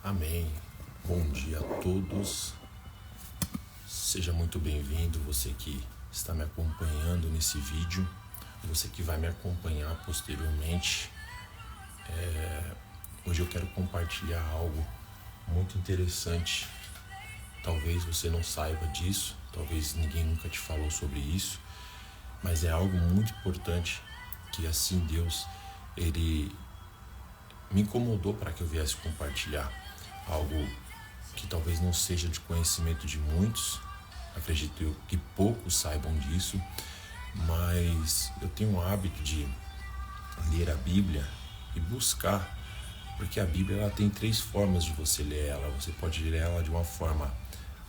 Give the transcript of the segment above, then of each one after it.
Amém. Bom dia a todos. Seja muito bem-vindo, você que está me acompanhando nesse vídeo, você que vai me acompanhar posteriormente. Hoje eu quero compartilhar algo muito interessante. Talvez você não saiba disso, talvez ninguém nunca te falou sobre isso, mas é algo muito importante que assim Deus, Ele me incomodou para que eu viesse compartilhar. Algo que talvez não seja de conhecimento de muitos, acredito eu que poucos saibam disso, mas eu tenho o hábito de ler a Bíblia e buscar, porque a Bíblia ela tem 3 formas de você ler ela. Você pode ler ela de uma forma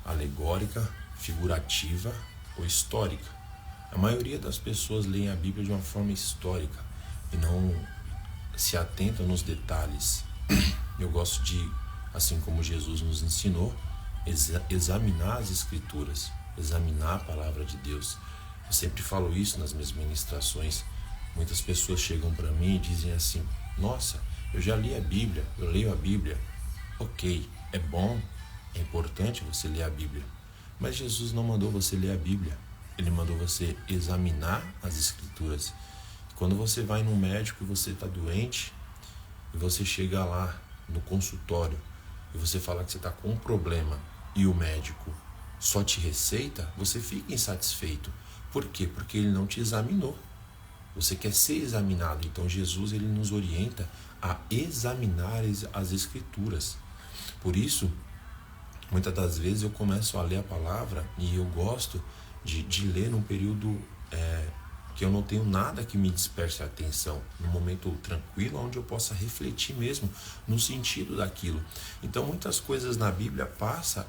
alegórica, figurativa ou histórica. A maioria das pessoas leem a Bíblia de uma forma histórica e não se atentam nos detalhes. Eu gosto de, assim como Jesus nos ensinou, examinar as Escrituras, examinar a Palavra de Deus. Eu sempre falo isso nas minhas ministrações. Muitas pessoas chegam para mim e dizem assim: nossa, eu já li a Bíblia, eu leio a Bíblia. Ok, é bom, é importante você ler a Bíblia, mas Jesus não mandou você ler a Bíblia. Ele mandou você examinar as Escrituras. Quando você vai num médico e você está doente, e você chega lá no consultório e você fala que você está com um problema e o médico só te receita, você fica insatisfeito. Por quê? Porque ele não te examinou. Você quer ser examinado. Então Jesus ele nos orienta a examinar as Escrituras. Por isso, muitas das vezes eu começo a ler a palavra e eu gosto de ler num período que eu não tenho nada que me disperse a atenção, num momento tranquilo, onde eu possa refletir mesmo no sentido daquilo. Então muitas coisas na Bíblia passam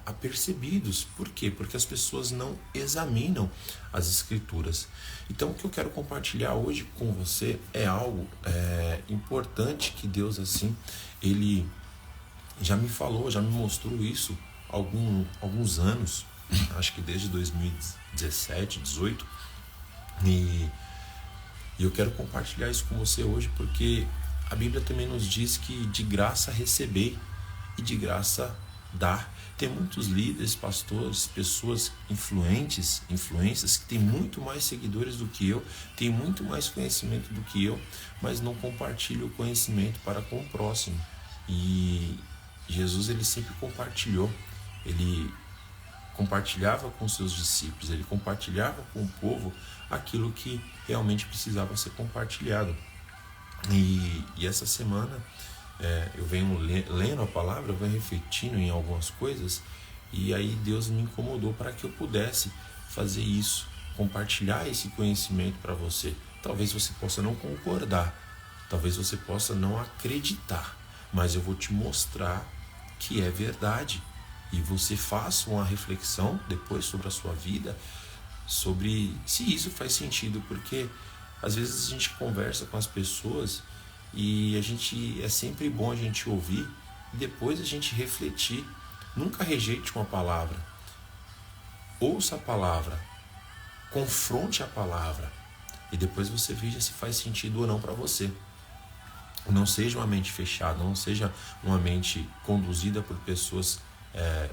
apercebidos. Por quê? Porque as pessoas não examinam as Escrituras. Então o que eu quero compartilhar hoje com você é algo importante que Deus assim, Ele já me falou, já me mostrou isso há alguns anos, acho que desde 2017, 2018, e eu quero compartilhar isso com você hoje, porque a Bíblia também nos diz que de graça recebei e de graça dar. Tem muitos líderes, pastores, pessoas influências que têm muito mais seguidores do que eu, têm muito mais conhecimento do que eu, mas não compartilham o conhecimento para com o próximo. E Jesus ele sempre compartilhou, ele compartilhava com seus discípulos, ele compartilhava com o povo aquilo que realmente precisava ser compartilhado. E essa semana eu venho lendo a palavra, eu venho refletindo em algumas coisas, e aí Deus me incomodou para que eu pudesse fazer isso, compartilhar esse conhecimento para você. Talvez você possa não concordar, talvez você possa não acreditar, mas eu vou te mostrar que é verdade. E você faça uma reflexão depois sobre a sua vida, sobre se isso faz sentido, porque às vezes a gente conversa com as pessoas e é sempre bom a gente ouvir e depois a gente refletir. Nunca rejeite uma palavra, ouça a palavra, confronte a palavra e depois você veja se faz sentido ou não para você. Não seja uma mente fechada, não seja uma mente conduzida por pessoas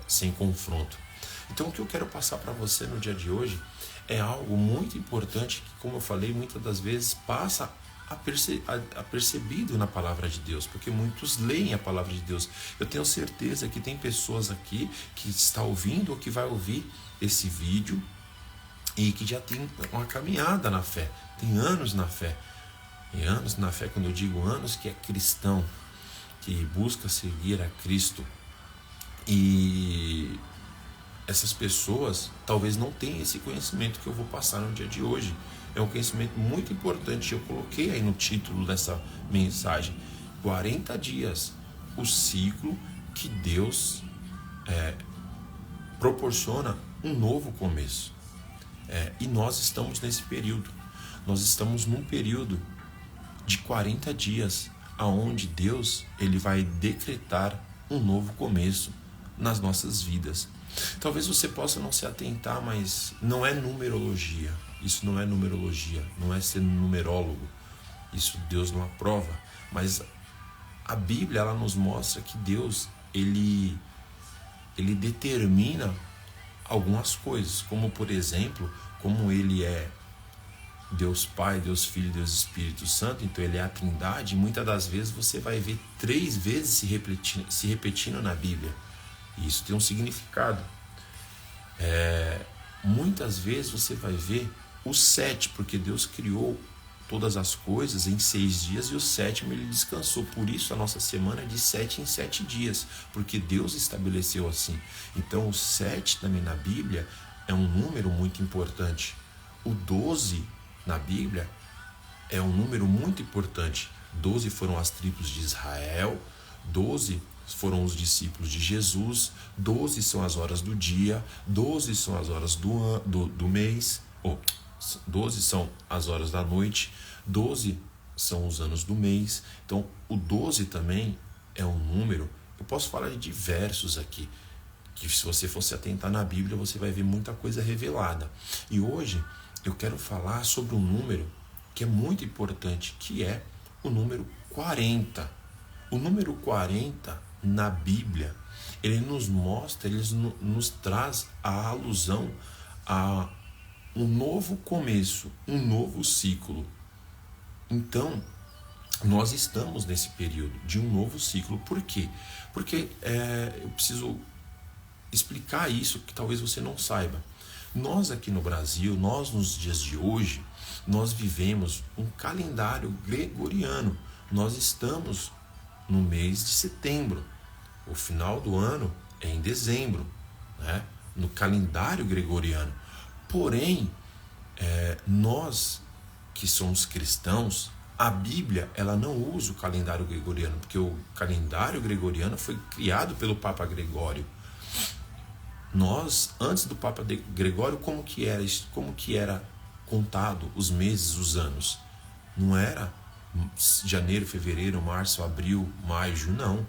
sem confronto. Então o que eu quero passar para você no dia de hoje é algo muito importante que, como eu falei, muitas das vezes passa apercebido na palavra de Deus, porque muitos leem a palavra de Deus. Eu tenho certeza que tem pessoas aqui que está ouvindo ou que vai ouvir esse vídeo e que já tem uma caminhada na fé, tem anos na fé. E anos na fé, quando eu digo anos, que é cristão, que busca seguir a Cristo. E essas pessoas talvez não tenham esse conhecimento que eu vou passar no dia de hoje. É um conhecimento muito importante. Eu coloquei aí no título dessa mensagem: 40 dias, o ciclo que Deus proporciona um novo começo. E nós estamos nesse período. Nós estamos num período de 40 dias, aonde Deus ele vai decretar um novo começo nas nossas vidas. Talvez você possa não se atentar, mas não é numerologia. Isso não é numerologia, não é ser numerólogo. Isso Deus não aprova. Mas a Bíblia, ela nos mostra que Deus, ele determina algumas coisas, como por exemplo, como ele é Deus Pai, Deus Filho e Deus Espírito Santo, então ele é a Trindade, e muitas das vezes você vai ver 3 vezes se repetindo na Bíblia. E isso tem um significado. Muitas vezes você vai ver o 7, porque Deus criou todas as coisas em 6 dias e o 7º ele descansou. Por isso a nossa semana é de 7 em 7 dias, porque Deus estabeleceu assim. Então o 7 também na Bíblia é um número muito importante. O 12 na Bíblia é um número muito importante. 12 foram as tribos de Israel, 12 foram os discípulos de Jesus, 12 são as horas do dia, 12 são as horas do mês, 12 são as horas da noite, 12 são os anos do mês. Então o 12 também é um número, eu posso falar de diversos aqui, que se você for se atentar na Bíblia você vai ver muita coisa revelada. E hoje eu quero falar sobre um número que é muito importante, que é o número 40. O número 40 na Bíblia, ele nos mostra, ele nos traz a alusão a um novo começo, um novo ciclo. Então, nós estamos nesse período de um novo ciclo. Por quê? Porque eu preciso explicar isso que talvez você não saiba. Nós aqui no Brasil, nós nos dias de hoje, nós vivemos um calendário gregoriano. Nós estamos no mês de setembro. O final do ano é em dezembro, né? No calendário gregoriano. Porém, nós que somos cristãos, a Bíblia ela não usa o calendário gregoriano, porque o calendário gregoriano foi criado pelo Papa Gregório. Nós, antes do Papa Gregório, como que era contado os meses, os anos? Não era janeiro, fevereiro, março, abril, maio, não.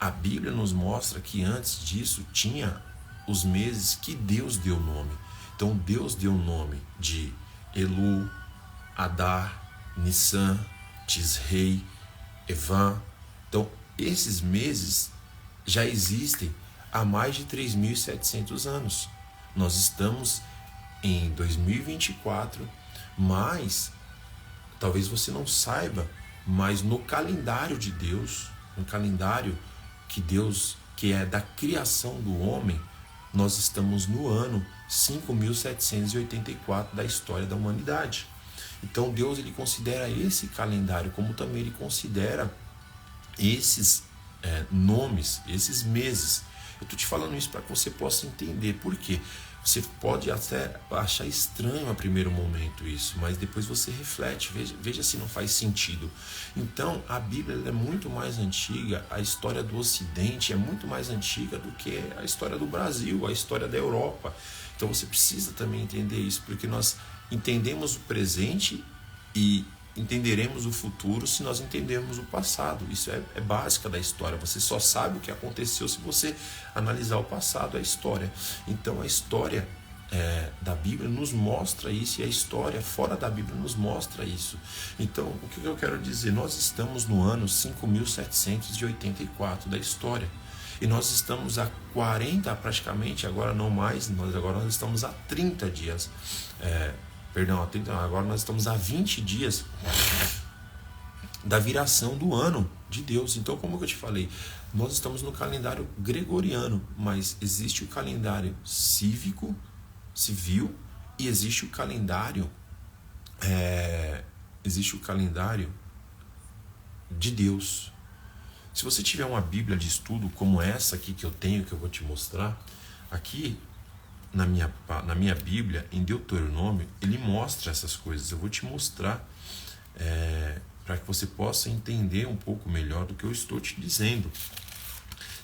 A Bíblia nos mostra que antes disso tinha os meses que Deus deu nome. Então Deus deu o nome de Elu, Adar, Nissan, Tisrei, Evan. Então esses meses já existem há mais de 3.700 anos. Nós estamos em 2024, mas talvez você não saiba, mas no calendário de Deus, no calendário que é da criação do homem, nós estamos no ano 5.784 da história da humanidade. Então Deus ele considera esse calendário, como também ele considera esses nomes, esses meses. Eu estou te falando isso para que você possa entender por quê. Você pode até achar estranho a primeiro momento isso, mas depois você reflete, veja se não faz sentido. Então, a Bíblia é muito mais antiga, a história do Ocidente é muito mais antiga do que a história do Brasil, a história da Europa. Então você precisa também entender isso, porque nós entendemos o presente e entenderemos o futuro se nós entendermos o passado. Isso é básica da história. Você só sabe o que aconteceu se você analisar o passado, a história. Então a história da Bíblia nos mostra isso, e a história fora da Bíblia nos mostra isso. Então o que eu quero dizer? Nós estamos no ano 5.784 da história. E nós estamos a 40 praticamente, agora não mais, agora nós estamos a 30 dias. Agora nós estamos a 20 dias da viração do ano de Deus. Então, como eu te falei, nós estamos no calendário gregoriano, mas existe o calendário civil, e existe o calendário de Deus. Se você tiver uma Bíblia de estudo como essa aqui que eu tenho, que eu vou te mostrar, aqui na minha Bíblia, em Deuteronômio, ele mostra essas coisas. Eu vou te mostrar para que você possa entender um pouco melhor do que eu estou te dizendo.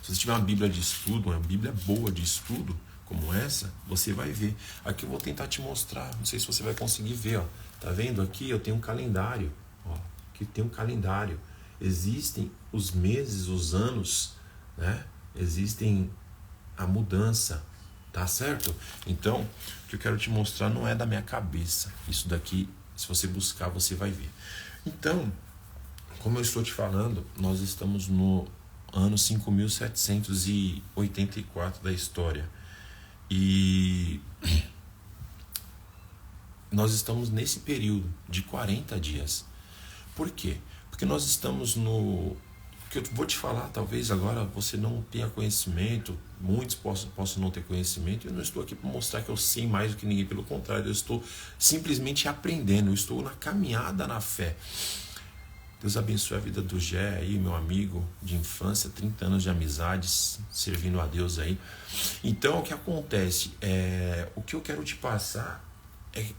Se você tiver uma Bíblia de estudo, uma Bíblia boa de estudo, como essa, você vai ver. Aqui eu vou tentar te mostrar, não sei se você vai conseguir ver. Tá vendo? Aqui eu tenho um calendário. Aqui tem um calendário. Existem os meses, os anos, né? Existem a mudança. Tá certo? Então, o que eu quero te mostrar não é da minha cabeça. Isso daqui, se você buscar, você vai ver. Então, como eu estou te falando, nós estamos no ano 5784 da história. E nós estamos nesse período de 40 dias. Por quê? Porque nós estamos no... Porque eu vou te falar, talvez agora você não tenha conhecimento, muitos possam não ter conhecimento. Eu não estou aqui para mostrar que eu sei mais do que ninguém, pelo contrário, eu estou simplesmente aprendendo, eu estou na caminhada na fé. Deus abençoe a vida do Gé aí, meu amigo de infância, 30 anos de amizades, servindo a Deus aí. Então, o que acontece? O que eu quero te passar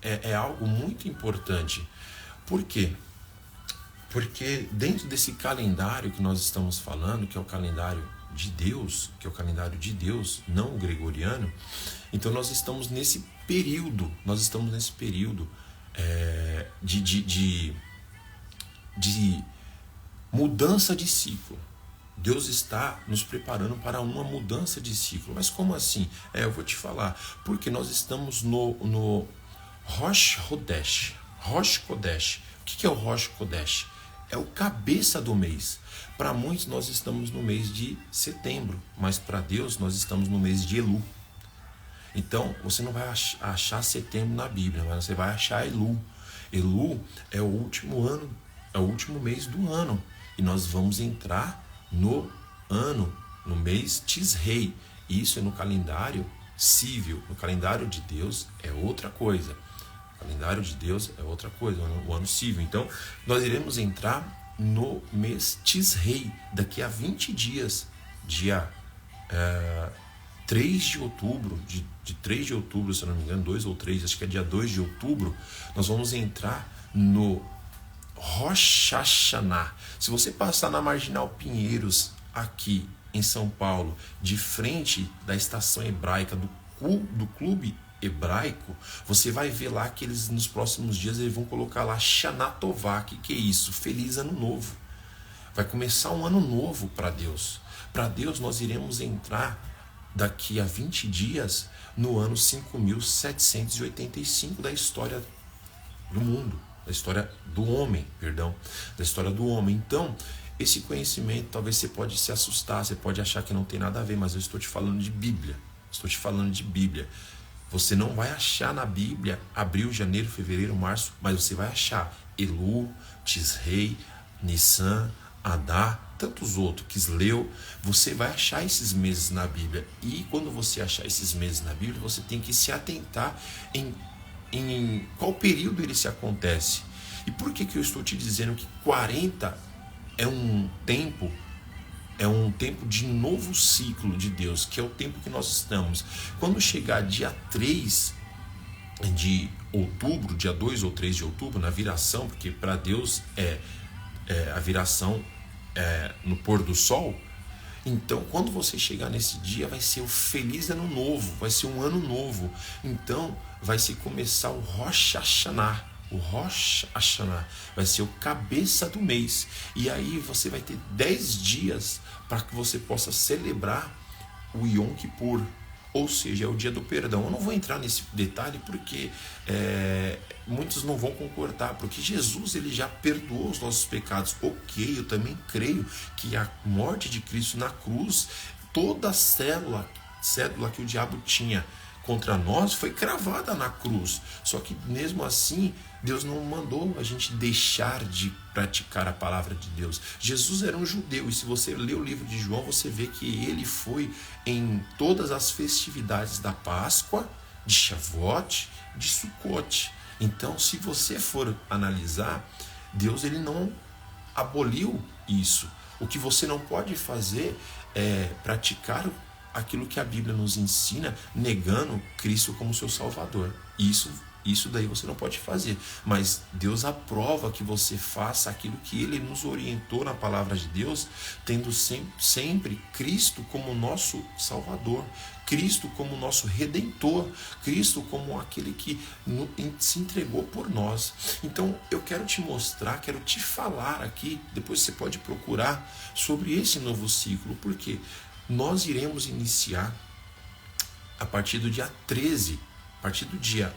é algo muito importante. Por quê? Porque dentro desse calendário que nós estamos falando, que é o calendário de Deus, não o gregoriano, então nós estamos nesse período, de mudança de ciclo. Deus está nos preparando para uma mudança de ciclo. Mas como assim? Eu vou te falar. Porque nós estamos no Rosh Chodesh. Rosh Chodesh. O que é o Rosh Chodesh? É o cabeça do mês. Para muitos nós estamos no mês de setembro, mas para Deus nós estamos no mês de Elu. Então você não vai achar setembro na Bíblia, mas você vai achar Elu. Elu é o último ano, é o último mês do ano. E nós vamos entrar no ano, no mês Tisrei. Isso é no calendário civil. No calendário de Deus é outra coisa. O calendário de Deus é outra coisa, o ano civil. Então, nós iremos entrar no mês Tisrei, daqui a 20 dias, dia 3 de outubro, de 3 de outubro, se não me engano, 2 ou 3, acho que é dia 2 de outubro, nós vamos entrar no Rosh Hashanah. Se você passar na Marginal Pinheiros, aqui em São Paulo, de frente da estação hebraica do Clube Hebraico, você vai ver lá que eles nos próximos dias eles vão colocar lá Shana Tová. Que é isso? Feliz Ano Novo. Vai começar um ano novo para Deus. Para Deus nós iremos entrar daqui a 20 dias no ano 5785 da história do mundo, da história do homem, da história do homem. Então, esse conhecimento, talvez você pode se assustar, você pode achar que não tem nada a ver, mas eu estou te falando de Bíblia. Você não vai achar na Bíblia abril, janeiro, fevereiro, março, mas você vai achar Elu, Tisrei, Nissan, Adar, tantos outros, Quisleu. Você vai achar esses meses na Bíblia. E quando você achar esses meses na Bíblia, você tem que se atentar em qual período ele se acontece. E por que eu estou te dizendo que 40 é um tempo de novo ciclo de Deus, que é o tempo que nós estamos. Quando chegar dia 3 de outubro, dia 2 ou 3 de outubro, na viração, porque para Deus a viração no pôr do sol. Então, quando você chegar nesse dia, vai ser o feliz ano novo, vai ser um ano novo. Então, vai se começar o Rosh Hashanah. O Rosh Hashanah vai ser o cabeça do mês. E aí você vai ter 10 dias para que você possa celebrar o Yom Kippur, ou seja, é o dia do perdão. Eu não vou entrar nesse detalhe porque muitos não vão concordar, porque Jesus ele já perdoou os nossos pecados. Ok, eu também creio que a morte de Cristo na cruz, toda a cédula que o diabo tinha contra nós foi cravada na cruz. Só que mesmo assim, Deus não mandou a gente deixar de praticar a palavra de Deus. Jesus era um judeu, e se você ler o livro de João, você vê que ele foi em todas as festividades da Páscoa, de Shavuot, de Sukkot. Então, se você for analisar, Deus ele não aboliu isso. O que você não pode fazer é praticar aquilo que a Bíblia nos ensina, negando Cristo como seu Salvador. Isso daí você não pode fazer. Mas Deus aprova que você faça aquilo que Ele nos orientou na palavra de Deus, tendo sempre Cristo como nosso Salvador, Cristo como nosso Redentor, Cristo como aquele que se entregou por nós. Então eu quero te mostrar, quero te falar aqui, depois você pode procurar sobre esse novo ciclo, porque nós iremos iniciar a partir do dia 13, a partir do dia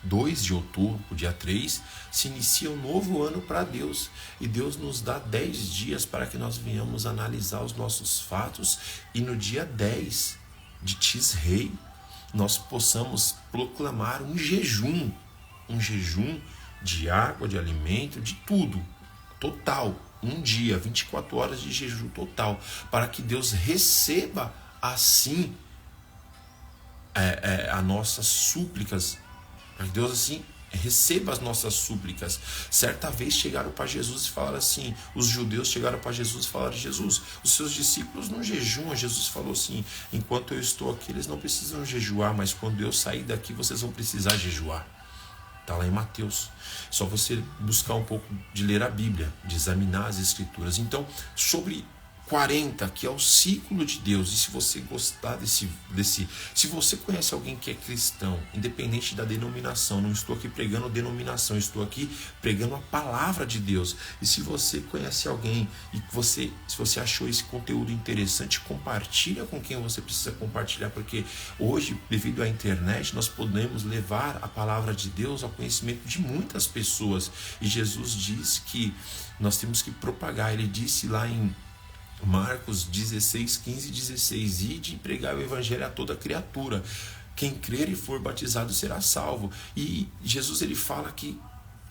2 de outubro, dia 3, se inicia um novo ano para Deus. E Deus nos dá 10 dias para que nós venhamos analisar os nossos fatos. E no dia 10 de Tisrei, nós possamos proclamar um jejum de água, de alimento, de tudo, total. Um dia, 24 horas de jejum total, para que Deus receba assim as nossas súplicas. Para que Deus assim receba as nossas súplicas. Certa vez chegaram para Jesus e falaram assim, os judeus chegaram para Jesus e falaram: Jesus, os seus discípulos não jejuam. Jesus falou assim: enquanto eu estou aqui eles não precisam jejuar, mas quando eu sair daqui vocês vão precisar jejuar. Está lá em Mateus. Só você buscar um pouco de ler a Bíblia, de examinar as Escrituras. Então, sobre 40, que é o ciclo de Deus, e se você gostar se você conhece alguém que é cristão, independente da denominação, não estou aqui pregando denominação, estou aqui pregando a palavra de Deus. E se você conhece alguém e se você achou esse conteúdo interessante, compartilha com quem você precisa compartilhar, porque hoje, devido à internet, nós podemos levar a palavra de Deus ao conhecimento de muitas pessoas. E Jesus diz que nós temos que propagar. Ele disse lá em Marcos 16, 15 e 16: ide e pregai o evangelho a toda criatura, quem crer e for batizado será salvo. E Jesus ele fala que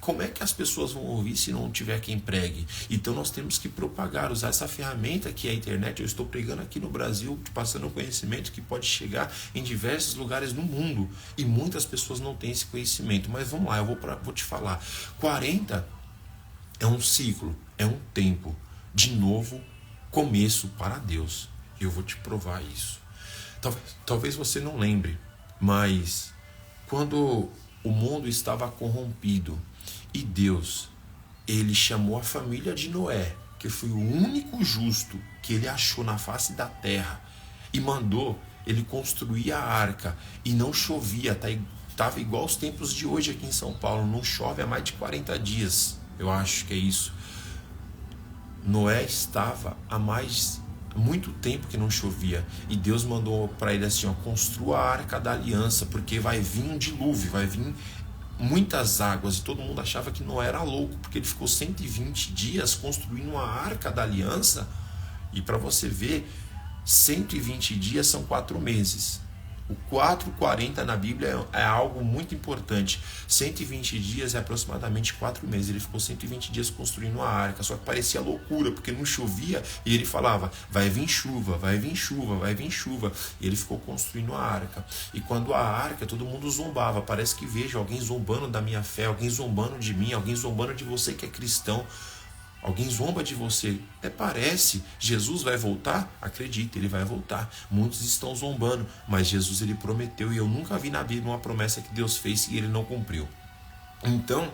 como é que as pessoas vão ouvir se não tiver quem pregue? Então nós temos que propagar, usar essa ferramenta que é a internet. Eu estou pregando aqui no Brasil, te passando um conhecimento que pode chegar em diversos lugares no mundo, e muitas pessoas não têm esse conhecimento. Mas vamos lá, eu vou te falar. 40 é um ciclo, é um tempo de novo começo para Deus. Eu vou te provar isso. Talvez você não lembre, mas quando o mundo estava corrompido e Deus, ele chamou a família de Noé, que foi o único justo que ele achou na face da terra, e mandou ele construir a arca, e não chovia, estava igual aos tempos de hoje aqui em São Paulo, não chove há mais de 40 dias, eu acho que é isso. Noé estava há muito tempo que não chovia, e Deus mandou para ele assim: construa a arca da aliança, porque vai vir um dilúvio, vai vir muitas águas. E todo mundo achava que Noé era louco, porque ele ficou 120 dias construindo a arca da aliança. E para você ver, 120 dias são 4 meses. O 440 na Bíblia é algo muito importante. 120 dias é aproximadamente 4 meses. Ele ficou 120 dias construindo a arca. Só que parecia loucura, porque não chovia. E ele falava: vai vir chuva, vai vir chuva, vai vir chuva. E ele ficou construindo a arca. E quando a arca, todo mundo zombava. Parece que vejo alguém zombando da minha fé, alguém zombando de mim, alguém zombando de você que é cristão. Alguém zomba de você. Até parece. Jesus vai voltar? Acredite, ele vai voltar. Muitos estão zombando, mas Jesus ele prometeu, e eu nunca vi na Bíblia uma promessa que Deus fez e ele não cumpriu. Então,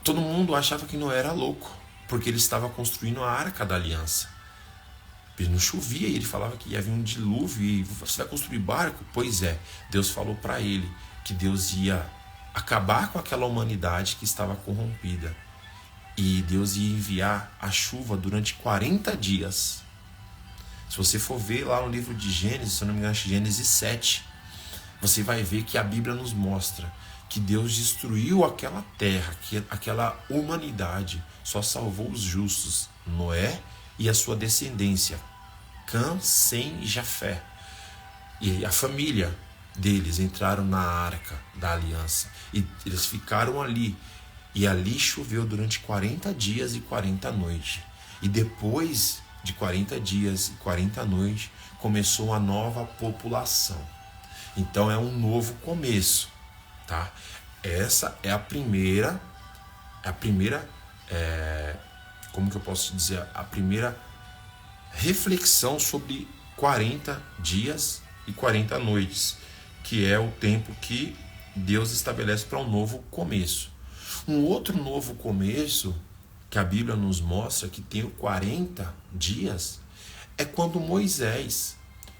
todo mundo achava que Noé era louco, porque ele estava construindo a arca da aliança. Ele não chovia e ele falava que ia vir um dilúvio e você vai construir barco? Pois é, Deus falou para ele que Deus ia acabar com aquela humanidade que estava corrompida. E Deus ia enviar a chuva durante 40 dias. Se você for ver lá no livro de Gênesis, se eu não me engano, Gênesis 7, você vai ver que a Bíblia nos mostra que Deus destruiu aquela terra, que aquela humanidade, só salvou os justos, Noé e a sua descendência, Cã, Sem e Jafé. E a família deles entraram na arca da aliança, e eles ficaram ali. E ali choveu durante 40 dias e 40 noites. E depois de 40 dias e 40 noites, começou uma nova população. Então é um novo começo, tá? Essa é a primeira, como que eu posso dizer? A primeira reflexão sobre 40 dias e 40 noites, que é o tempo que Deus estabelece para um novo começo. Um outro novo começo que a Bíblia nos mostra, que tem 40 dias, é quando Moisés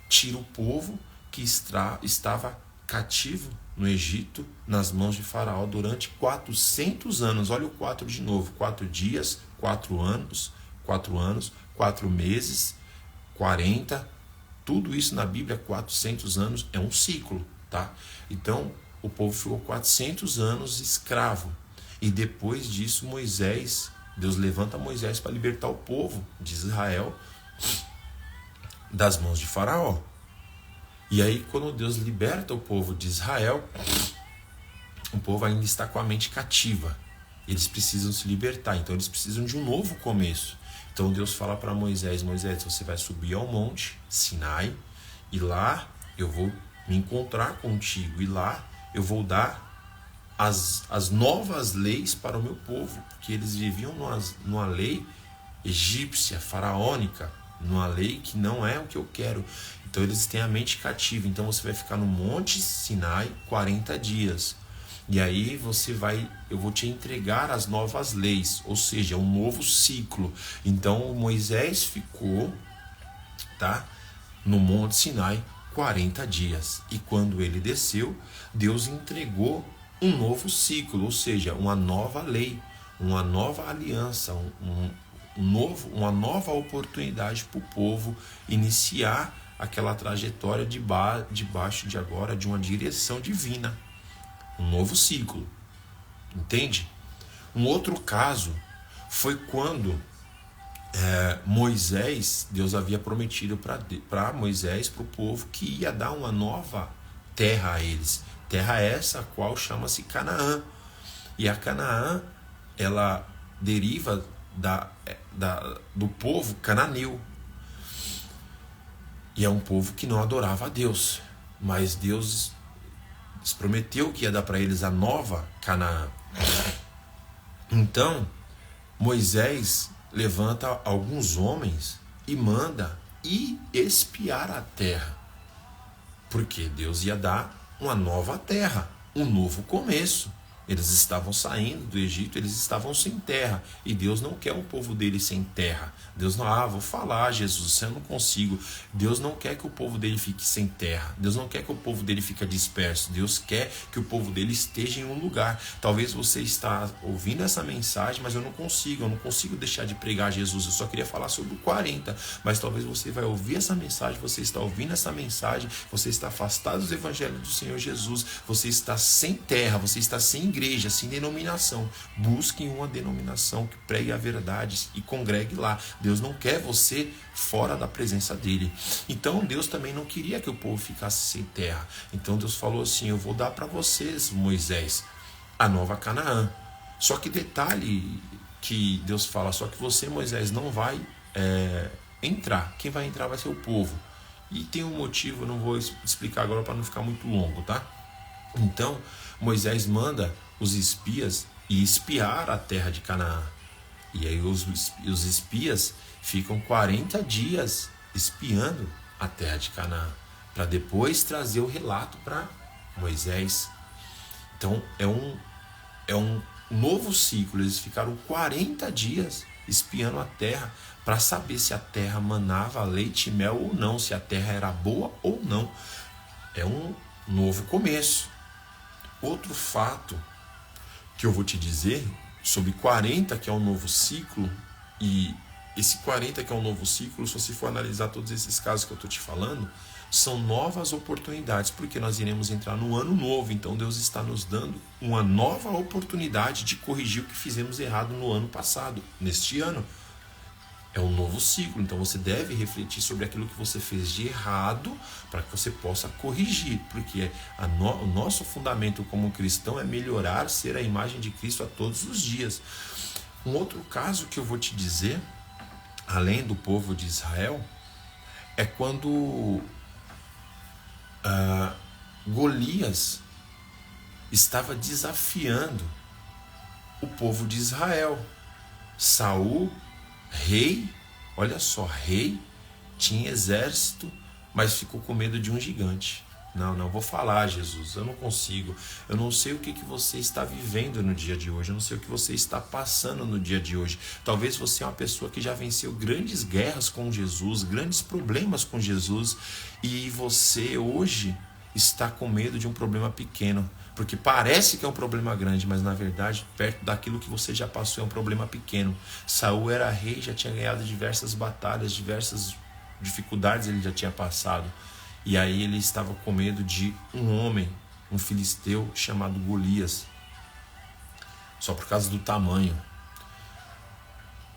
tira o povo que estava cativo no Egito, nas mãos de Faraó, durante 400 anos. Olha o 4 de novo: 4 dias, 4 anos, 4 meses, 40. Tudo isso na Bíblia, 400 anos, é um ciclo, tá? Então, o povo ficou 400 anos escravo. E depois disso, Deus levanta Moisés para libertar o povo de Israel das mãos de Faraó. E aí, quando Deus liberta o povo de Israel, o povo ainda está com a mente cativa. Eles precisam se libertar, então eles precisam de um novo começo. Então Deus fala para Moisés: Moisés, você vai subir ao monte Sinai, e lá eu vou me encontrar contigo, e lá eu vou dar as novas leis para o meu povo, porque eles viviam numa lei egípcia, faraônica, numa lei que não é o que eu quero. Então eles têm a mente cativa. Então você vai ficar no monte Sinai 40 dias. E aí eu vou te entregar as novas leis, ou seja, um novo ciclo. Então Moisés ficou, no monte Sinai 40 dias. E quando ele desceu, Deus entregou um novo ciclo, ou seja, uma nova lei, uma nova aliança, uma nova oportunidade para o povo iniciar aquela trajetória debaixo de agora de uma direção divina. Um novo ciclo, entende? Um outro caso foi quando Deus havia prometido para Moisés, para o povo, que ia dar uma nova terra a eles. Terra essa a qual chama-se Canaã. E a Canaã, ela deriva do povo cananeu. E é um povo que não adorava a Deus. Mas Deus prometeu que ia dar para eles a nova Canaã. Então, Moisés levanta alguns homens e manda ir espiar a terra. Porque Deus ia dar uma nova terra, um novo começo. Eles estavam saindo do Egito, eles estavam sem terra. E Deus não quer o povo dele sem terra. Deus não, vou falar, Jesus, eu não consigo. Deus não quer que o povo dele fique sem terra. Deus não quer que o povo dele fique disperso. Deus quer que o povo dele esteja em um lugar. Talvez você está ouvindo essa mensagem, mas eu não consigo deixar de pregar Jesus. Eu só queria falar sobre o 40. Mas talvez você vai ouvir essa mensagem, você está ouvindo essa mensagem, você está afastado dos evangelhos do Senhor Jesus, você está sem terra, você está sem igreja, sem denominação. Busque uma denominação que pregue a verdade e congregue lá. Deus não quer você fora da presença dele. Então Deus também não queria que o povo ficasse sem terra. Então Deus falou assim: eu vou dar para vocês, Moisés, a nova Canaã. Só que detalhe que Deus fala: só que você, Moisés, não vai entrar. Quem vai entrar vai ser o povo. E tem um motivo, não vou explicar agora para não ficar muito longo, tá? Então Moisés manda os espias e espiar a terra de Canaã. E aí os espias ficam 40 dias espiando a terra de Canaã, para depois trazer o relato para Moisés. Então é um novo ciclo. Eles ficaram 40 dias espiando a terra para saber se a terra manava leite e mel ou não, se a terra era boa ou não. É um novo começo. Outro fato que eu vou te dizer sobre 40, que é um novo ciclo, e esse 40 que é um novo ciclo, se você for analisar todos esses casos que eu estou te falando, são novas oportunidades, porque nós iremos entrar no ano novo. Então Deus está nos dando uma nova oportunidade de corrigir o que fizemos errado no ano passado, neste ano. É um novo ciclo, então você deve refletir sobre aquilo que você fez de errado para que você possa corrigir, porque o nosso fundamento como cristão é melhorar, ser a imagem de Cristo a todos os dias. Um outro caso que eu vou te dizer, além do povo de Israel, é quando Golias estava desafiando o povo de Israel. Saul, rei, olha só, rei, tinha exército, mas ficou com medo de um gigante. Não vou falar, Jesus, eu não consigo. Eu não sei o que você está vivendo no dia de hoje, eu não sei o que você está passando no dia de hoje. Talvez você é uma pessoa que já venceu grandes guerras com Jesus, grandes problemas com Jesus, e você hoje está com medo de um problema pequeno, porque parece que é um problema grande, mas na verdade, perto daquilo que você já passou, é um problema pequeno. Saul era rei, já tinha ganhado diversas batalhas, diversas dificuldades ele já tinha passado. E aí ele estava com medo de um homem um filisteu chamado Golias, só por causa do tamanho.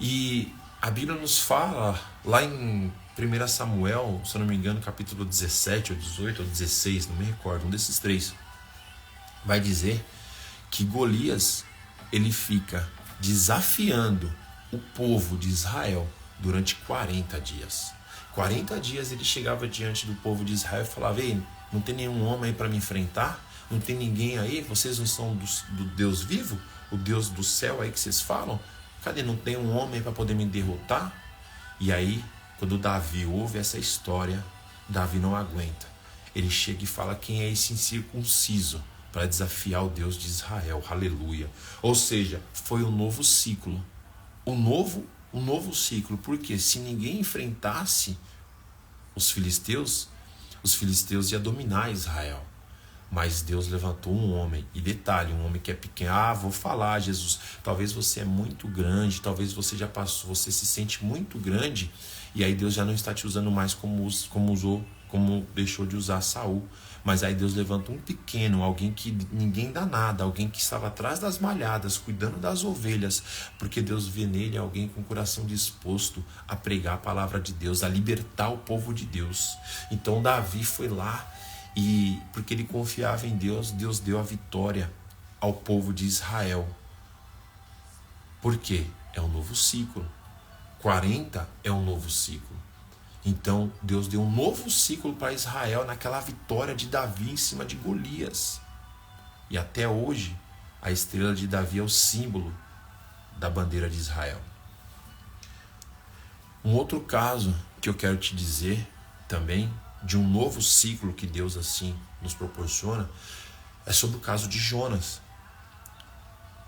E a Bíblia nos fala, lá em 1 Samuel, se eu não me engano, capítulo 17, ou 18, ou 16, não me recordo, um desses três, vai dizer que Golias, ele fica desafiando o povo de Israel durante 40 dias. 40 dias ele chegava diante do povo de Israel e falava: ei, não tem nenhum homem aí para me enfrentar? Não tem ninguém aí? Vocês não são do Deus vivo? O Deus do céu aí que vocês falam? Cadê? Não tem um homem para poder me derrotar? E aí, quando Davi ouve essa história, Davi não aguenta. Ele chega e fala: quem é esse incircunciso para desafiar o Deus de Israel? Aleluia. Ou seja, foi um novo ciclo. Um novo ciclo. Porque se ninguém enfrentasse os filisteus iam dominar Israel. Mas Deus levantou um homem, e detalhe, um homem que é pequeno. Vou falar, Jesus, talvez você é muito grande, talvez você já passou, você se sente muito grande, e aí Deus já não está te usando mais como deixou de usar Saul. Mas aí Deus levanta um pequeno, alguém que ninguém dá nada, alguém que estava atrás das malhadas, cuidando das ovelhas, porque Deus vê nele alguém com o coração disposto a pregar a palavra de Deus, a libertar o povo de Deus. Então Davi foi lá, e porque ele confiava em Deus, Deus deu a vitória ao povo de Israel. Por quê? É um novo ciclo. 40 é um novo ciclo. Então Deus deu um novo ciclo para Israel naquela vitória de Davi em cima de Golias. E até hoje a estrela de Davi é o símbolo da bandeira de Israel. Um outro caso que eu quero te dizer também, de um novo ciclo que Deus assim nos proporciona, é sobre o caso de Jonas.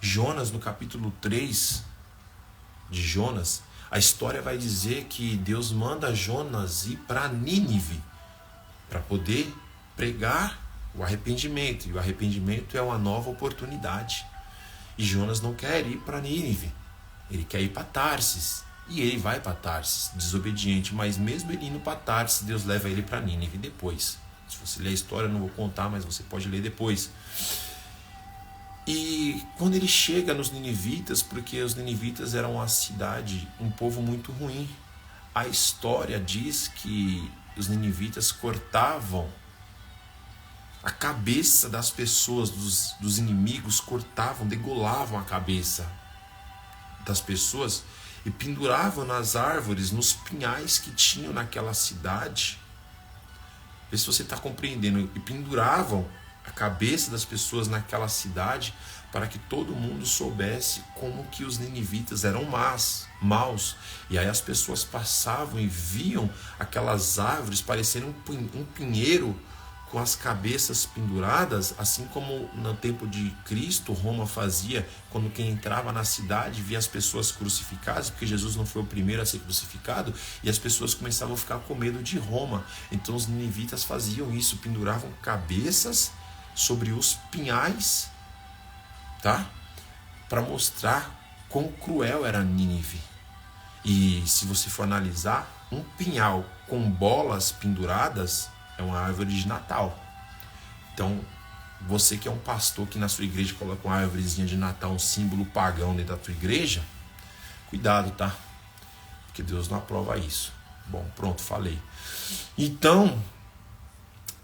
Jonas, no capítulo 3 de Jonas, a história vai dizer que Deus manda Jonas ir para Nínive para poder pregar o arrependimento. E o arrependimento é uma nova oportunidade. E Jonas não quer ir para Nínive, ele quer ir para Tarsis. E ele vai para Tarsis, desobediente, mas mesmo ele indo para Tarsis, Deus leva ele para Nínive depois. Se você ler a história, eu não vou contar, mas você pode ler depois. E quando ele chega nos ninivitas, porque os ninivitas eram uma cidade, um povo muito ruim, a história diz que os ninivitas cortavam a cabeça das pessoas, dos inimigos, cortavam, degolavam a cabeça das pessoas e penduravam nas árvores, nos pinhais que tinham naquela cidade. Vê se você está compreendendo. E penduravam a cabeça das pessoas naquela cidade para que todo mundo soubesse como que os ninivitas eram maus. E aí as pessoas passavam e viam aquelas árvores parecendo um pinheiro com as cabeças penduradas, assim como no tempo de Cristo, Roma fazia, quando quem entrava na cidade via as pessoas crucificadas, porque Jesus não foi o primeiro a ser crucificado, e as pessoas começavam a ficar com medo de Roma. Então os ninivitas faziam isso, penduravam cabeças sobre os pinhais, tá? Para mostrar quão cruel era Nínive. E se você for analisar, um pinhal com bolas penduradas é uma árvore de Natal. Então, você que é um pastor que na sua igreja coloca uma árvorezinha de Natal, um símbolo pagão dentro da sua igreja, cuidado, tá? Porque Deus não aprova isso. Bom, pronto, falei. Então,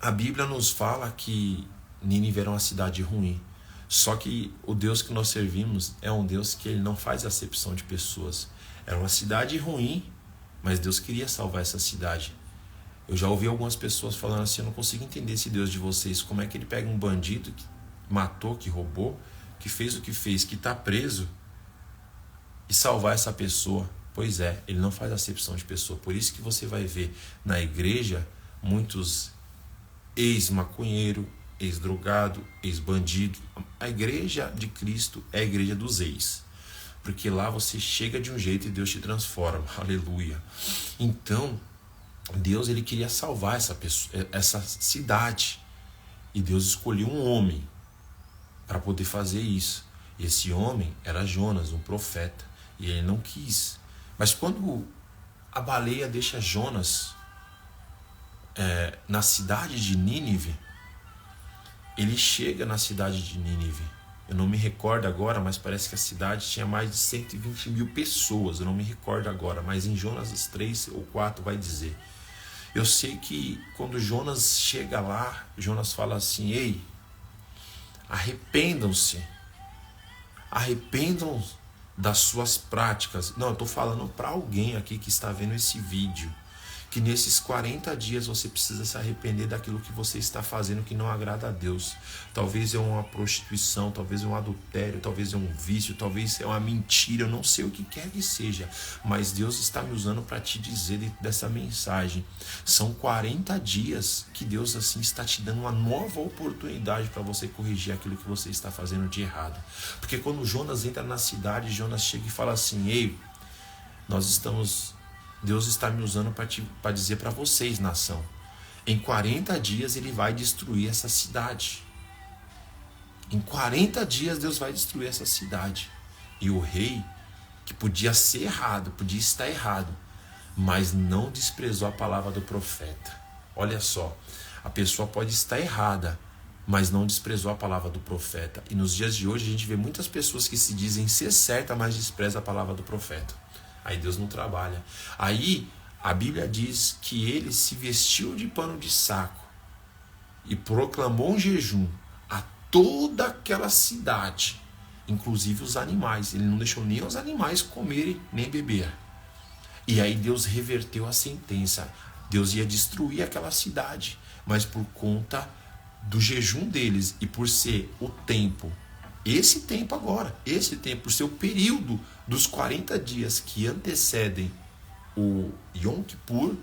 a Bíblia nos fala que Nínive era uma cidade ruim. Só que o Deus que nós servimos é um Deus que ele não faz acepção de pessoas. Era uma cidade ruim, mas Deus queria salvar essa cidade. Eu já ouvi algumas pessoas falando assim: eu não consigo entender esse Deus de vocês. Como é que ele pega um bandido que matou, que roubou, que fez o que fez, que está preso, e salvar essa pessoa? Pois é, ele não faz acepção de pessoa. Por isso que você vai ver na igreja muitos ex-maconheiro, ex-drogado, ex-bandido. A igreja de Cristo é a igreja dos ex. Porque lá você chega de um jeito e Deus te transforma. Aleluia. Então, Deus ele queria salvar essa cidade. E Deus escolheu um homem para poder fazer isso. E esse homem era Jonas, um profeta. E ele não quis. Mas quando a baleia deixa Jonas na cidade de Nínive, ele chega na cidade de Nínive. Eu não me recordo agora, mas parece que a cidade tinha mais de 120 mil pessoas. Eu não me recordo agora, mas em Jonas 3 ou 4 vai dizer. Eu sei que quando Jonas chega lá, Jonas fala assim: ei, arrependam-se das suas práticas. Não, eu estou falando para alguém aqui que está vendo esse vídeo, que nesses 40 dias você precisa se arrepender daquilo que você está fazendo que não agrada a Deus. Talvez é uma prostituição, talvez é um adultério, talvez é um vício, talvez é uma mentira, eu não sei o que quer que seja, mas Deus está me usando para te dizer dentro dessa mensagem. São 40 dias que Deus assim está te dando uma nova oportunidade para você corrigir aquilo que você está fazendo de errado. Porque quando Jonas entra na cidade, Jonas chega e fala assim: ei, Deus está me usando para dizer para vocês, nação, em 40 dias ele vai destruir essa cidade. Em 40 dias Deus vai destruir essa cidade. E o rei, que podia ser errado, podia estar errado, mas não desprezou a palavra do profeta. Olha só, a pessoa pode estar errada, mas não desprezou a palavra do profeta. E nos dias de hoje a gente vê muitas pessoas que se dizem ser certa, mas desprezam a palavra do profeta. Aí Deus não trabalha. Aí a Bíblia diz que ele se vestiu de pano de saco e proclamou um jejum a toda aquela cidade, inclusive os animais. Ele não deixou nem os animais comerem nem beber. E aí Deus reverteu a sentença. Deus ia destruir aquela cidade, mas por conta do jejum deles e por ser o tempo, esse tempo, por ser o período dos 40 dias que antecedem o Yom Kippur,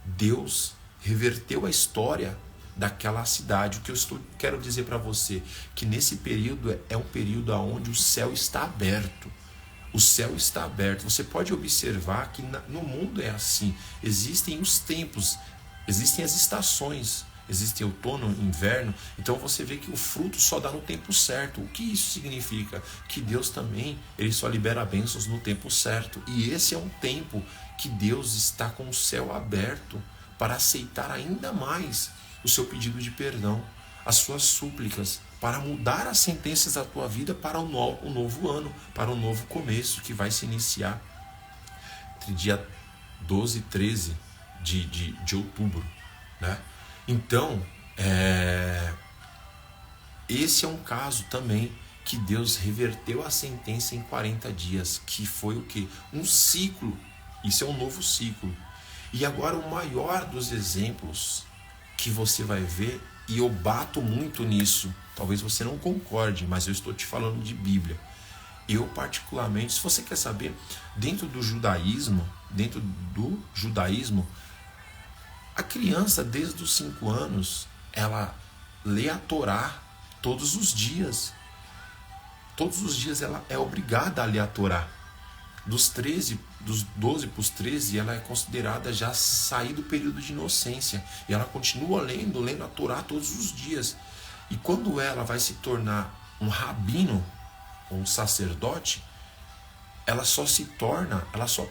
Deus reverteu a história daquela cidade. O que eu quero dizer para você, que nesse período é um período onde o céu está aberto. O céu está aberto. Você pode observar que no mundo é assim. Existem os tempos, existem as estações. Existe outono, inverno, então você vê que o fruto só dá no tempo certo. O que isso significa? Que Deus também, ele só libera bênçãos no tempo certo. E esse é um tempo que Deus está com o céu aberto para aceitar ainda mais o seu pedido de perdão, as suas súplicas, para mudar as sentenças da tua vida para o novo ano, para o novo começo que vai se iniciar entre dia 12 e 13 de outubro, né? Então, esse é um caso também que Deus reverteu a sentença em 40 dias, que foi o quê? Um ciclo. Isso é um novo ciclo. E agora o maior dos exemplos que você vai ver, e eu bato muito nisso, talvez você não concorde, mas eu estou te falando de Bíblia. Eu particularmente, se você quer saber, dentro do judaísmo, a criança, desde os 5 anos, ela lê a Torá todos os dias. Todos os dias ela é obrigada a ler a Torá. Dos 12 para os 13, ela é considerada já sair do período de inocência. E ela continua lendo a Torá todos os dias. E quando ela vai se tornar um rabino, um sacerdote, ela só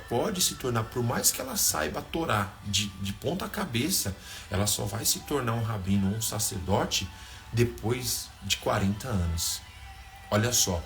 pode se tornar, por mais que ela saiba a Torá de ponta a cabeça, ela só vai se tornar um rabino, um sacerdote, depois de 40 anos. Olha só,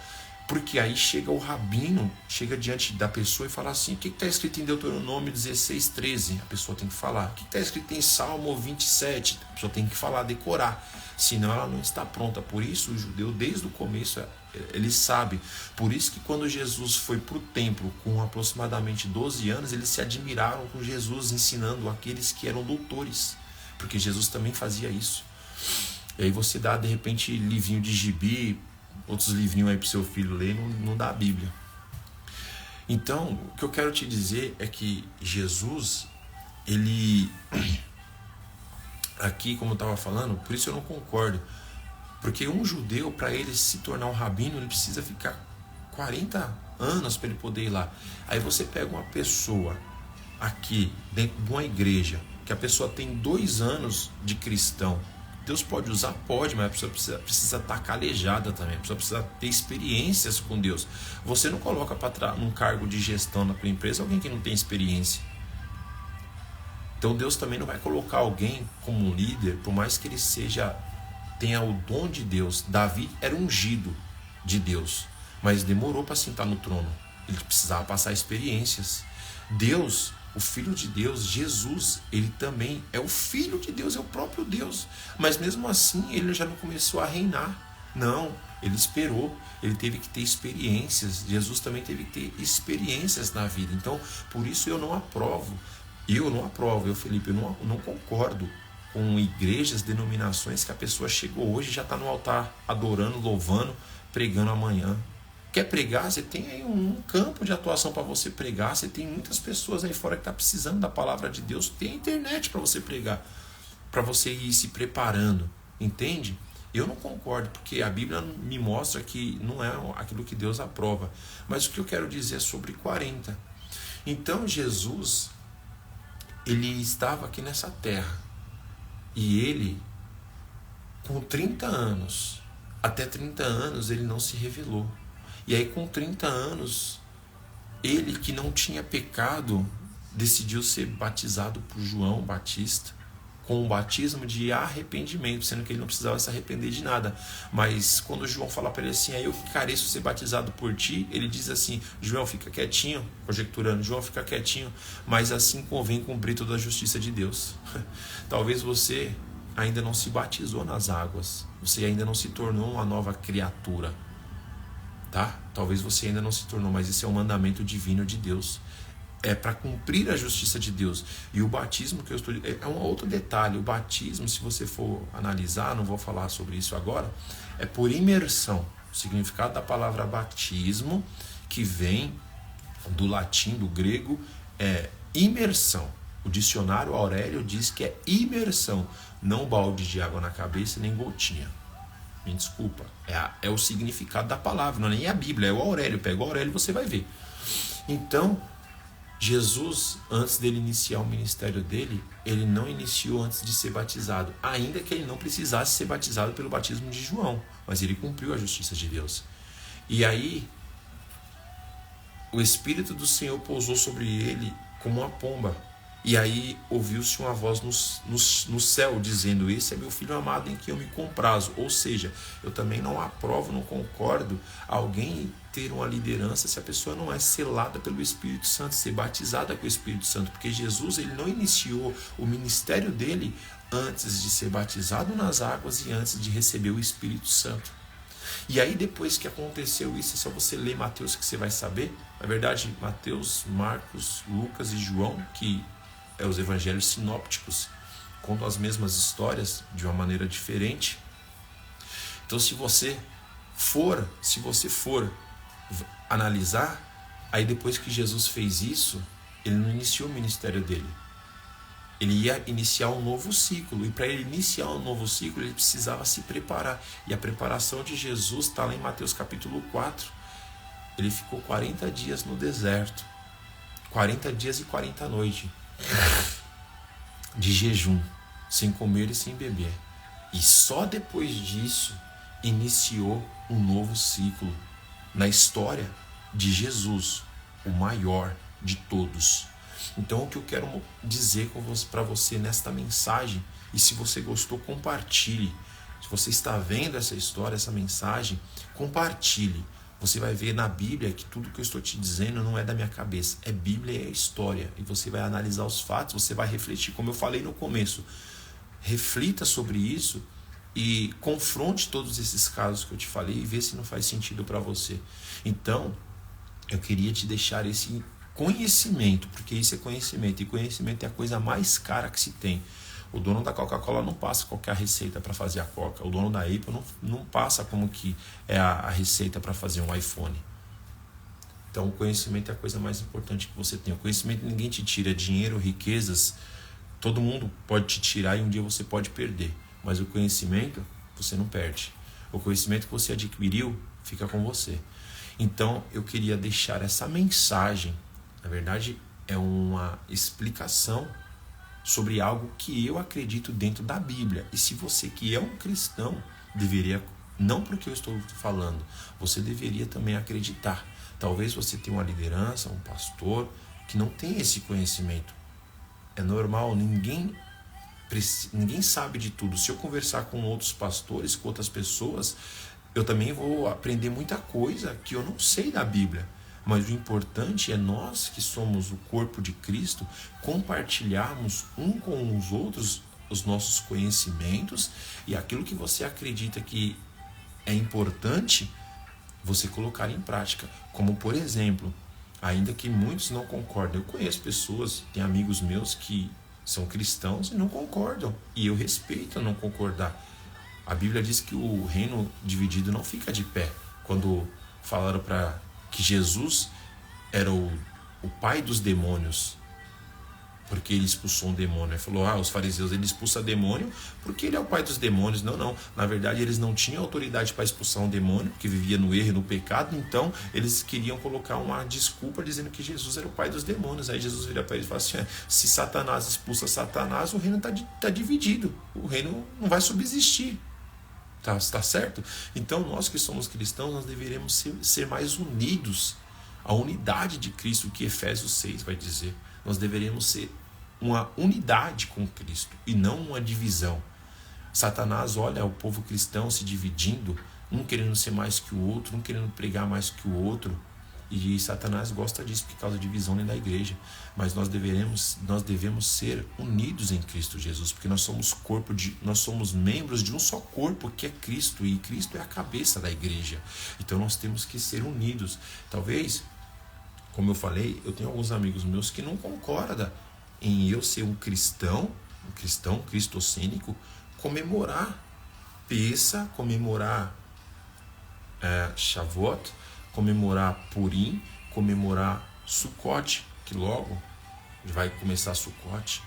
porque aí chega o rabino, chega diante da pessoa e fala assim: o que está escrito em Deuteronômio 16:13? A pessoa tem que falar. O que está escrito em Salmo 27? A pessoa tem que falar, decorar. Senão ela não está pronta. Por isso o judeu, desde o começo, ele sabe. Por isso que quando Jesus foi para o templo com aproximadamente 12 anos, eles se admiraram com Jesus ensinando aqueles que eram doutores, porque Jesus também fazia isso. E aí você dá de repente livrinho de gibi, outros livrinhos aí para o seu filho ler, não dá a Bíblia. Então o que eu quero te dizer é que Jesus, ele, aqui como eu estava falando, por isso eu não concordo. Porque um judeu, para ele se tornar um rabino, ele precisa ficar 40 anos para ele poder ir lá. Aí você pega uma pessoa aqui, dentro de uma igreja, que a pessoa tem 2 anos de cristão. Deus pode usar? Pode, mas a pessoa precisa estar calejada também. A pessoa precisa ter experiências com Deus. Você não coloca num cargo de gestão na tua empresa alguém que não tem experiência. Então Deus também não vai colocar alguém como um líder, por mais que ele tenha o dom de Deus. Davi era ungido de Deus, mas demorou para sentar no trono. Ele precisava passar experiências. Deus, o Filho de Deus, Jesus, ele também é o Filho de Deus, é o próprio Deus. Mas mesmo assim, ele já não começou a reinar. Não, ele esperou, ele teve que ter experiências. Jesus também teve que ter experiências na vida. Então, por isso eu não aprovo. Felipe, eu não concordo com igrejas, denominações que a pessoa chegou hoje e já está no altar adorando, louvando, pregando amanhã. Quer pregar? Você tem aí um campo de atuação para você pregar. Você tem muitas pessoas aí fora que estão precisando da palavra de Deus. Tem internet para você pregar, para você ir se preparando, entende? Eu não concordo, porque a Bíblia me mostra que não é aquilo que Deus aprova. Mas o que eu quero dizer é sobre 40. Então Jesus, ele estava aqui nessa terra, e ele, com 30 anos, até 30 anos ele não se revelou. E aí com 30 anos, ele que não tinha pecado, decidiu ser batizado por João Batista, com um batismo de arrependimento, sendo que ele não precisava se arrepender de nada. Mas quando João fala para ele assim, eu que careço ser batizado por ti, ele diz assim, João, fica quietinho, conjecturando, João, fica quietinho, mas assim convém cumprir toda a justiça de Deus. Talvez você ainda não se batizou nas águas, você ainda não se tornou uma nova criatura, tá? Talvez você ainda não se tornou, mas esse é um mandamento divino de Deus. É para cumprir a justiça de Deus. E o batismo que eu estou... É um outro detalhe. O batismo, se você for analisar, não vou falar sobre isso agora, é por imersão. O significado da palavra batismo, que vem do latim, do grego, é imersão. O dicionário Aurélio diz que é imersão, não balde de água na cabeça, nem gotinha. Me desculpa. É o significado da palavra, não é nem a Bíblia, é o Aurélio. Pega o Aurélio e você vai ver. Então, Jesus, antes dele iniciar o ministério dele, ele não iniciou antes de ser batizado, ainda que ele não precisasse ser batizado pelo batismo de João, mas ele cumpriu a justiça de Deus. E aí, o Espírito do Senhor pousou sobre ele como uma pomba. E aí ouviu-se uma voz no céu dizendo, esse é meu filho amado em quem eu me comprazo. Ou seja, eu também não aprovo, não concordo alguém ter uma liderança se a pessoa não é selada pelo Espírito Santo, ser batizada com o Espírito Santo. Porque Jesus, ele não iniciou o ministério dele antes de ser batizado nas águas e antes de receber o Espírito Santo. E aí depois que aconteceu isso, é só você ler Mateus que você vai saber. Na verdade, Mateus, Marcos, Lucas e João, que é os evangelhos sinópticos, contam as mesmas histórias de uma maneira diferente. Então se você for analisar, aí depois que Jesus fez isso, ele não iniciou o ministério dele. Ele ia iniciar um novo ciclo, e para ele iniciar um novo ciclo, ele precisava se preparar. E a preparação de Jesus está lá em Mateus capítulo 4. Ele ficou 40 dias no deserto, 40 dias e 40 noites de jejum, sem comer e sem beber. E só depois disso iniciou um novo ciclo na história de Jesus, o maior de todos. Então o que eu quero dizer para você nesta mensagem, e se você gostou, compartilhe. Se você está vendo essa história, essa mensagem, compartilhe. Você vai ver na Bíblia que tudo que eu estou te dizendo não é da minha cabeça. É Bíblia e é história. E você vai analisar os fatos, você vai refletir. Como eu falei no começo, reflita sobre isso e confronte todos esses casos que eu te falei e vê se não faz sentido para você. Então, eu queria te deixar esse conhecimento, porque isso é conhecimento. E conhecimento é a coisa mais cara que se tem. O dono da Coca-Cola não passa qualquer receita para fazer a Coca. O dono da Apple não passa como que é a receita para fazer um iPhone. Então o conhecimento é a coisa mais importante que você tem. O conhecimento ninguém te tira. Dinheiro, riquezas, todo mundo pode te tirar e um dia você pode perder. Mas o conhecimento você não perde. O conhecimento que você adquiriu fica com você. Então eu queria deixar essa mensagem. Na verdade é uma explicação sobre algo que eu acredito dentro da Bíblia. E se você que é um cristão deveria, não porque eu estou falando, você deveria também acreditar. Talvez você tenha uma liderança, um pastor que não tem esse conhecimento. É normal, ninguém ninguém sabe de tudo. Se eu conversar com outros pastores, com outras pessoas, eu também vou aprender muita coisa que eu não sei da Bíblia. Mas o importante é nós, que somos o corpo de Cristo, compartilharmos um com os outros os nossos conhecimentos, e aquilo que você acredita que é importante, você colocar em prática. Como, por exemplo, ainda que muitos não concordem, eu conheço pessoas, tem amigos meus que são cristãos e não concordam, e eu respeito não concordar. A Bíblia diz que o reino dividido não fica de pé. Quando falaram para que Jesus era o pai dos demônios, porque ele expulsou um demônio. Ele falou, os fariseus, ele expulsa demônio porque ele é o pai dos demônios. Não. Na verdade, eles não tinham autoridade para expulsar um demônio, porque vivia no erro e no pecado. Então, eles queriam colocar uma desculpa dizendo que Jesus era o pai dos demônios. Aí Jesus vira para eles e fala assim, se Satanás expulsa Satanás, o reino está dividido. O reino não vai subsistir. Tá certo? Então, nós que somos cristãos, nós deveremos ser mais unidos. A unidade de Cristo, que Efésios 6 vai dizer. Nós deveremos ser uma unidade com Cristo e não uma divisão. Satanás olha o povo cristão se dividindo, um querendo ser mais que o outro, um querendo pregar mais que o outro. E Satanás gosta disso por causa da divisão dentro da igreja. Mas nós devemos ser unidos em Cristo Jesus, porque nós somos membros de um só corpo, que é Cristo, e Cristo é a cabeça da igreja. Então nós temos que ser unidos. Talvez, como eu falei, eu tenho alguns amigos meus que não concordam em eu ser um cristão cristocênico, comemorar Pessa, comemorar Shavuot, comemorar Purim, comemorar Sukkot, que logo vai começar Sukkot.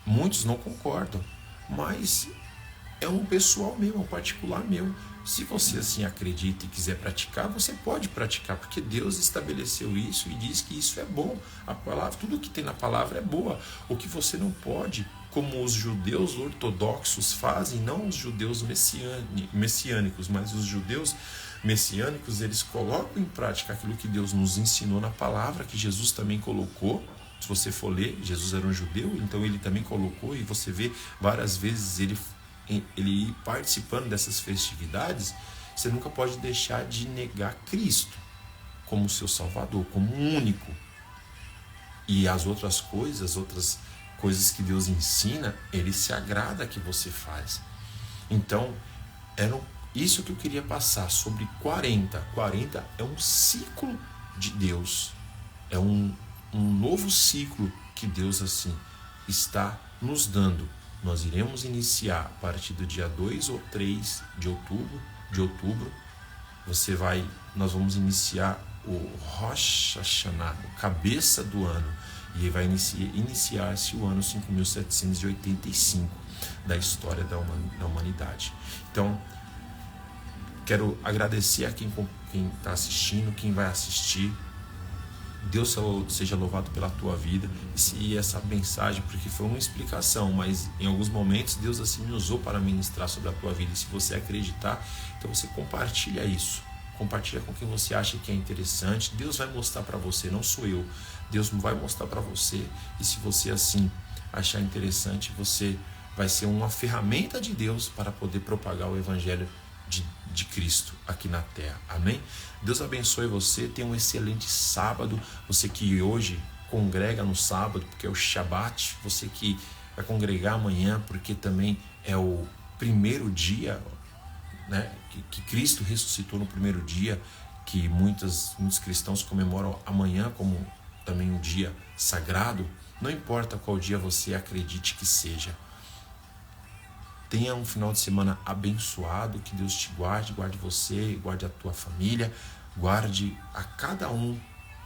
Muitos não concordam, mas é um pessoal meu, um particular meu. Se você assim acredita e quiser praticar, você pode praticar, porque Deus estabeleceu isso e diz que isso é bom. A palavra, tudo que tem na palavra é boa. O que você não pode, como os judeus ortodoxos fazem, não os judeus messiânicos, mas os judeus messiânicos, eles colocam em prática aquilo que Deus nos ensinou na palavra, que Jesus também colocou. Se você for ler, Jesus era um judeu, então ele também colocou, e você vê várias vezes ele participando dessas festividades. Você nunca pode deixar de negar Cristo como seu Salvador, como único. E as outras coisas que Deus ensina, Ele se agrada que você faz. Então, era isso que eu queria passar sobre 40. 40 é um ciclo de Deus. É um novo ciclo que Deus assim está nos dando. Nós iremos iniciar a partir do dia 2 ou 3 de outubro. Nós vamos iniciar o Rosh Hashanah, o cabeça do ano, e vai iniciar-se o ano 5785 da história da humanidade. Então, quero agradecer a quem está assistindo, quem vai assistir. Deus seja louvado pela tua vida. E essa mensagem, porque foi uma explicação, mas em alguns momentos Deus assim me usou para ministrar sobre a tua vida. E se você acreditar, então você compartilha isso. Compartilha com quem você acha que é interessante. Deus vai mostrar para você, não sou eu. Deus vai mostrar para você. E se você assim achar interessante, você vai ser uma ferramenta de Deus para poder propagar o Evangelho de Cristo aqui na terra. Amém? Deus abençoe você. Tenha um excelente sábado. Você que hoje congrega no sábado, porque é o Shabat. Você que vai congregar amanhã, porque também é o primeiro dia, né, que Cristo ressuscitou no primeiro dia, que muitos cristãos comemoram amanhã como também um dia sagrado. Não importa qual dia você acredite que seja. Tenha um final de semana abençoado, que Deus te guarde você, guarde a tua família, guarde a cada um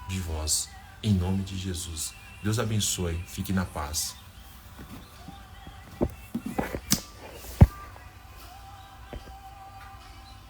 de vós, em nome de Jesus. Deus abençoe, fique na paz.